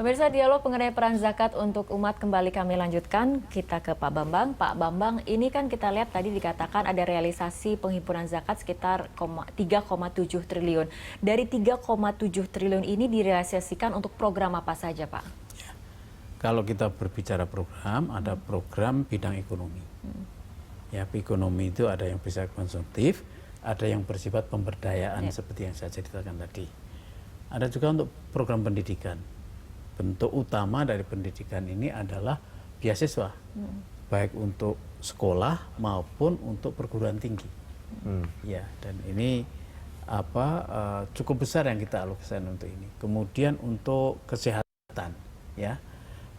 Pemirsa, dialog mengenai peran zakat untuk umat kembali kami lanjutkan. Kita ke Pak Bambang. Pak Bambang, ini kan kita lihat tadi dikatakan ada realisasi penghimpunan zakat sekitar 3,7 triliun. Dari 3,7 triliun ini direalisasikan untuk program apa saja, Pak? Ya. Kalau kita berbicara program, ada program bidang ekonomi. Ya, ekonomi itu ada yang bisa konsumtif, ada yang bersifat pemberdayaan seperti yang saya ceritakan tadi. Ada juga untuk program pendidikan. Bentuk utama dari pendidikan ini adalah beasiswa, baik untuk sekolah maupun untuk perguruan tinggi. Ya, dan ini cukup besar yang kita alokasikan untuk ini. Kemudian untuk kesehatan, ya,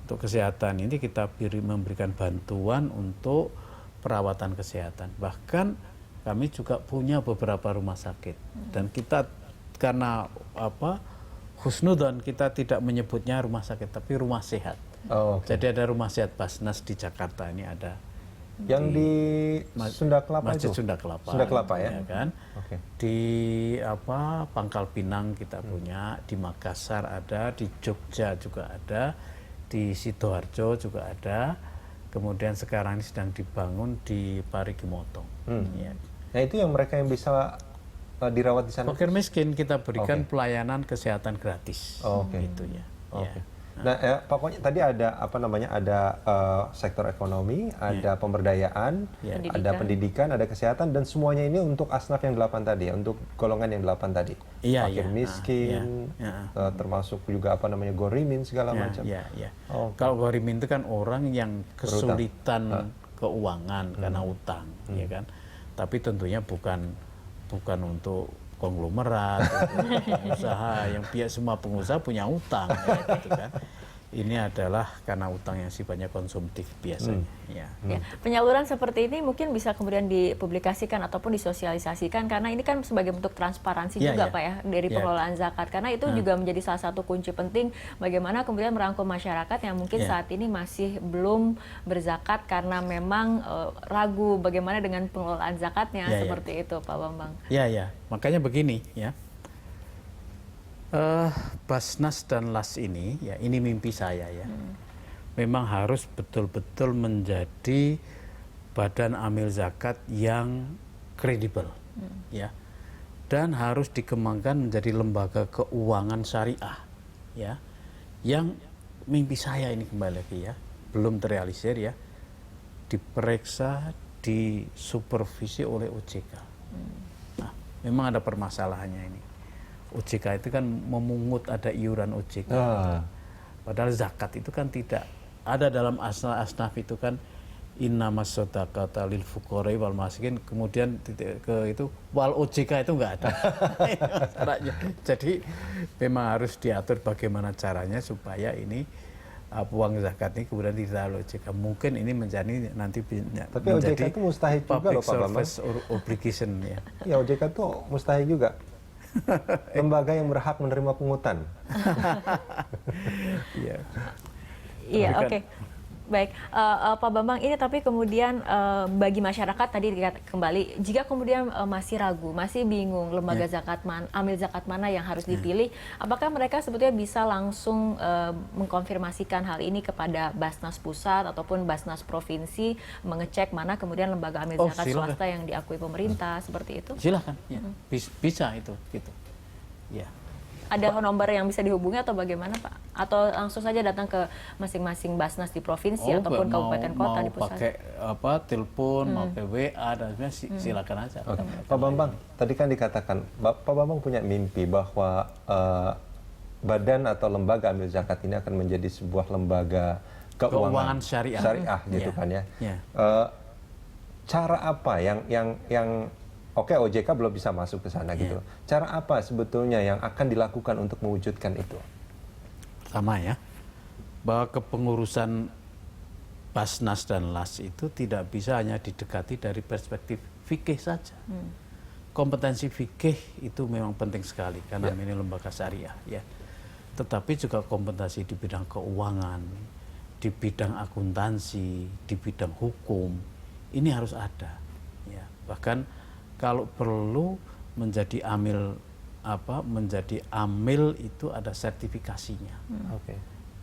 untuk kesehatan ini kita memberikan bantuan untuk perawatan kesehatan. Bahkan kami juga punya beberapa rumah sakit, dan kita karena husnudon kita tidak menyebutnya rumah sakit tapi rumah sehat. Jadi ada rumah sehat Basnas di Jakarta, ini ada yang di Sunda Kelapa, Masjid itu? Sunda Kelapa. Sunda Kelapa ya, kan? Di Pangkal Pinang kita punya, di Makassar ada, di Jogja juga ada, di Sidoarjo juga ada, kemudian sekarang ini sedang dibangun di Parigi Motong. Ya. Nah itu yang mereka yang bisa dirawat di sana. Fakir miskin kita berikan pelayanan kesehatan gratis. Gitu ya. Ya. Nah, pokoknya tadi ada ada sektor ekonomi, ada pemberdayaan, ada pendidikan, ada kesehatan, dan semuanya ini untuk asnaf yang 8 tadi, untuk golongan yang 8 tadi. Fakir miskin, termasuk juga gorimin segala macam. Kalau gorimin itu kan orang yang kesulitan keuangan karena utang, ya kan. Tapi tentunya bukan untuk konglomerat, usaha yang semua pengusaha punya utang, gitu kan. Ini adalah karena utang yang sifatnya konsumtif biasanya. Ya. Penyaluran seperti ini mungkin bisa kemudian dipublikasikan ataupun disosialisasikan, karena ini kan sebagai bentuk transparansi juga Pak ya dari pengelolaan zakat, karena itu juga menjadi salah satu kunci penting bagaimana kemudian merangkul masyarakat yang mungkin saat ini masih belum berzakat karena memang ragu bagaimana dengan pengelolaan zakatnya, seperti itu Pak Bambang. Ya, makanya begini ya. Basnas dan LAS ini, ya ini mimpi saya ya. Memang harus betul-betul menjadi badan amil zakat yang kredibel, ya. Dan harus dikembangkan menjadi lembaga keuangan syariah, ya. Yang mimpi saya ini kembali lagi ya, belum terrealisir ya. Diperiksa, disupervisi oleh OJK. Nah, memang ada permasalahannya ini. OJK itu kan memungut, ada iuran OJK. Padahal zakat itu kan tidak ada dalam asnaf itu kan innamas shadaqata lil fuqara'i wal masakin, kemudian itu wal OJK itu enggak ada. Jadi memang harus diatur bagaimana caranya supaya ini uang zakat ini kemudian ditaruh oleh OJK. Mungkin ini menjadi nanti tapi OJK itu mustahil juga loh Pak Bambang. Obligation ya. Ya OJK itu mustahil juga. Lembaga yang berhak menerima pungutan. Iya, oke. Baik, Pak Bambang, ini tapi kemudian bagi masyarakat tadi kembali, jika kemudian masih ragu, masih bingung lembaga amil zakat mana yang harus dipilih, apakah mereka sebetulnya bisa langsung mengkonfirmasikan hal ini kepada Basnas Pusat ataupun Basnas Provinsi, mengecek mana kemudian lembaga amil zakat swasta yang diakui pemerintah, seperti itu? Silahkan, ya. Bisa itu, gitu. Ya. Ada nomor yang bisa dihubungi atau bagaimana Pak? Atau langsung saja datang ke masing-masing Basnas di provinsi ataupun kabupaten kota di pusat? Mau pakai telepon, mau pakai WA, dan silakan aja. Pak Bambang, tadi kan dikatakan, Pak Bambang punya mimpi bahwa badan atau lembaga amil zakat ini akan menjadi sebuah lembaga keuangan syariah gitu kan ya. Cara apa yang Oke, OJK belum bisa masuk ke sana gitu. Cara apa sebetulnya yang akan dilakukan untuk mewujudkan itu? Pertama ya, bahwa kepengurusan Basnas dan LAS itu tidak bisa hanya didekati dari perspektif fikih saja. Kompetensi fikih itu memang penting sekali karena ini lembaga syariah ya. Tetapi juga kompetensi di bidang keuangan, di bidang akuntansi, di bidang hukum, ini harus ada. Ya, bahkan kalau perlu menjadi amil menjadi amil itu ada sertifikasinya.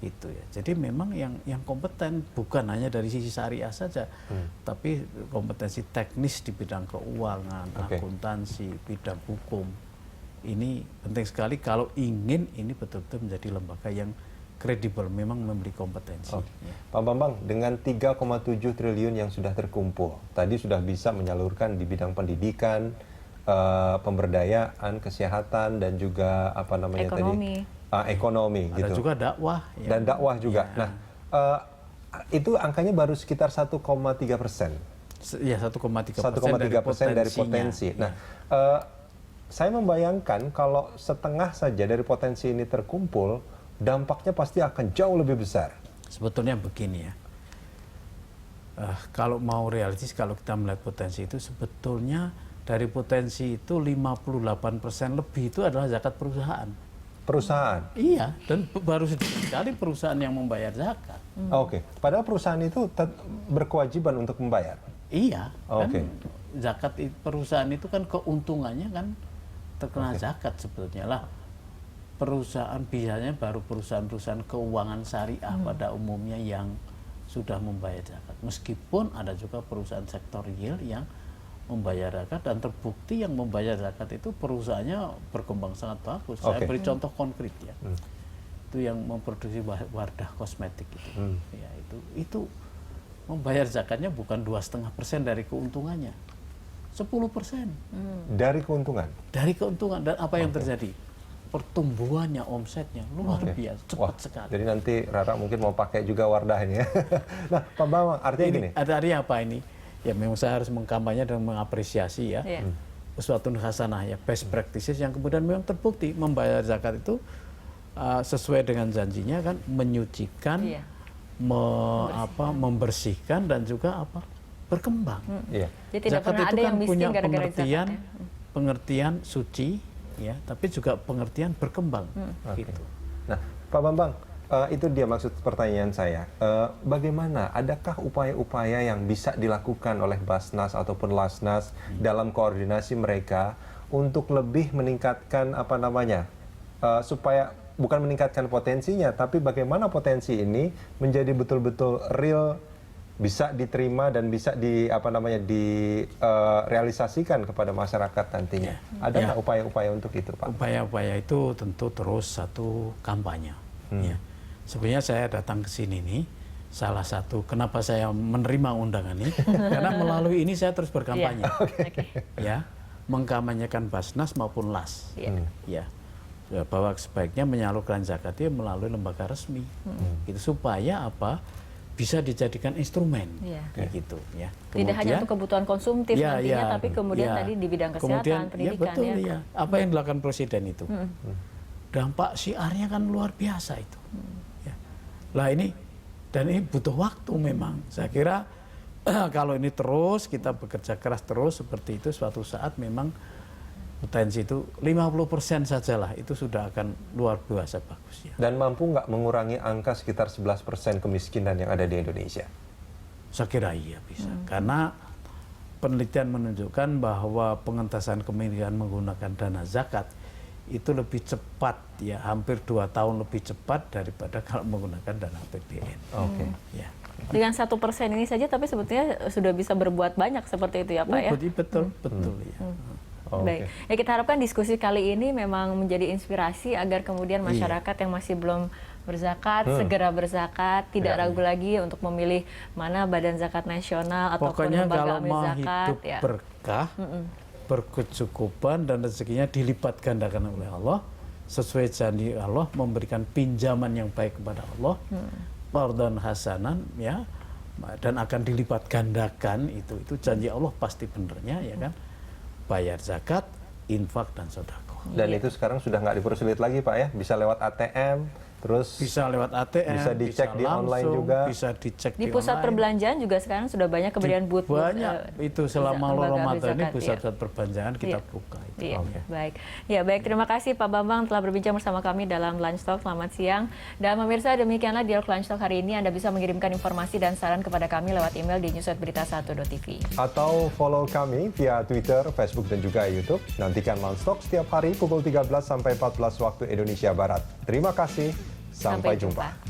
Itu ya. Jadi memang yang kompeten bukan hanya dari sisi syariah saja, tapi kompetensi teknis di bidang keuangan, akuntansi, bidang hukum. Ini penting sekali kalau ingin ini betul-betul menjadi lembaga yang kredibel, memang memberi kompetensi. Ya. Pak Bambang, dengan 3,7 triliun yang sudah terkumpul, tadi sudah bisa menyalurkan di bidang pendidikan, pemberdayaan, kesehatan, dan juga apa namanya ekonomi. Ekonomi. Ada gitu. juga dakwah. Ya. Dan dakwah juga. Ya. Nah, itu angkanya baru sekitar 1,3%. Ya, 1,3% dari potensi. Ya. Nah, saya membayangkan kalau setengah saja dari potensi ini terkumpul, dampaknya pasti akan jauh lebih besar. Sebetulnya begini ya, kalau mau realistis, kalau kita melihat potensi itu, sebetulnya dari potensi itu 58% lebih itu adalah zakat perusahaan. Perusahaan? Iya, dan baru sedikit sekali perusahaan yang membayar zakat. Oke, padahal perusahaan itu berkewajiban untuk membayar? Iya, kan zakat perusahaan itu kan keuntungannya kan terkena zakat sebetulnya lah. Perusahaan biasanya baru perusahaan-perusahaan keuangan syariah pada umumnya yang sudah membayar zakat. Meskipun ada juga perusahaan sektor real yang membayar zakat, dan terbukti yang membayar zakat itu perusahaannya berkembang sangat bagus. Saya beri contoh konkret ya. Itu yang memproduksi Wardah kosmetik itu. Ya, itu membayar zakatnya bukan 2,5% dari keuntungannya. 10%. Dari keuntungan? Dari keuntungan. Dan apa yang terjadi? Pertumbuhannya, omsetnya luar biasa, cepat sekali. Jadi nanti Rara mungkin mau pakai juga Wardah ini ya. Nah, Pak Bambang, artinya gini. Artinya apa ini? Ya memang saya harus mengkampanye dan mengapresiasi ya. Uswatun hasanah ya, best practices yang kemudian memang terbukti membayar zakat itu sesuai dengan janjinya kan, menyucikan, membersihkan, dan juga berkembang. Jadi tidak zakat pernah itu ada kan yang miskin punya gara-gara zakat, pengertian suci, ya, tapi juga pengertian berkembang. Gitu. Nah, Pak Bambang, itu dia maksud pertanyaan saya. Bagaimana, adakah upaya-upaya yang bisa dilakukan oleh Basnas ataupun Lasnas dalam koordinasi mereka untuk lebih meningkatkan supaya bukan meningkatkan potensinya, tapi bagaimana potensi ini menjadi betul-betul real, bisa diterima dan bisa direalisasikan kepada masyarakat nantinya. Ada nggak upaya-upaya untuk itu, Pak? Upaya-upaya itu tentu terus satu kampanye. Ya. Sebenarnya saya datang ke sini nih, salah satu kenapa saya menerima undangan ini, karena melalui ini saya terus berkampanye. Ya, mengkampanyekan Basnas maupun LAS. Ya. Bahwa sebaiknya menyalurkan zakatnya melalui lembaga resmi. Itu supaya bisa dijadikan instrumen, kayak gitu ya. Tidak hanya untuk kebutuhan konsumtif nantinya, tapi kemudian tadi di bidang kesehatan, pendidikan. Apa yang dilakukan Presiden itu, dampak syiarnya kan luar biasa itu. Ya. Lah ini butuh waktu memang. Saya kira kalau ini terus kita bekerja keras terus seperti itu, suatu saat memang potensi itu 50% sajalah itu sudah akan luar biasa bagus ya. Dan mampu nggak mengurangi angka sekitar 11% kemiskinan yang ada di Indonesia? Saya kira iya bisa. Karena penelitian menunjukkan bahwa pengentasan kemiskinan menggunakan dana zakat itu lebih cepat ya, hampir 2 tahun lebih cepat daripada kalau menggunakan dana APBN. Ya. Dengan 1% ini saja, tapi sebetulnya sudah bisa berbuat banyak seperti itu ya Pak ya? Betul ya. Baik, ya kita harapkan diskusi kali ini memang menjadi inspirasi agar kemudian masyarakat yang masih belum berzakat segera berzakat, tidak ragu lagi untuk memilih mana Badan Zakat Nasional ataupun lembaga amil zakat. Pokoknya kalau mau hidup berkah, berkecukupan, dan rezekinya dilipat gandakan oleh Allah sesuai janji Allah, memberikan pinjaman yang baik kepada Allah, qardhan hasanan ya, dan akan dilipat gandakan itu janji Allah pasti benernya ya kan. Bayar zakat, infak, dan sedekah. Dan itu sekarang sudah nggak dipersulit lagi Pak ya, bisa lewat ATM, terus bisa lewat ATM, bisa dicek di langsung, online juga, bisa dicek di pusat perbelanjaan juga sekarang sudah banyak kemudian booth. Banyak itu selama Ramadan ini pusat-pusat perbelanjaan kita buka. Baik, baik, terima kasih Pak Bambang telah berbincang bersama kami dalam Lunch Talk. Selamat siang. Dan pemirsa, demikianlah dialog Lunch Talk hari ini. Anda bisa mengirimkan informasi dan saran kepada kami lewat email di news@berita1.tv atau follow kami via Twitter, Facebook, dan juga YouTube. Nantikan Lunch Talk setiap hari pukul 13 sampai 14 waktu Indonesia Barat. Terima kasih. Sampai jumpa.